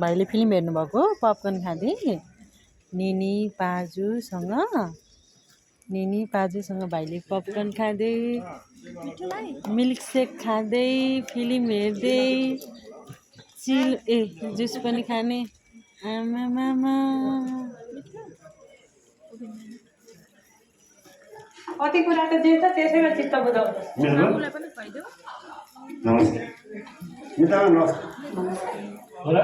भाइले फिल्म हेर्नु भएको पपकर्न खाँदै निनी पाजुसँग भाइले पपकर्न खाँदै मिल्क शेक खाँदै फिल्म हेर्दै जुस पनि खाने आमा मामा कति कुरा त दिन्छ त्यसैमा चित्त बुझाउँछ मामुलाई पनि खुवाइदेऊ नमस्ते मिता नमस्ते होला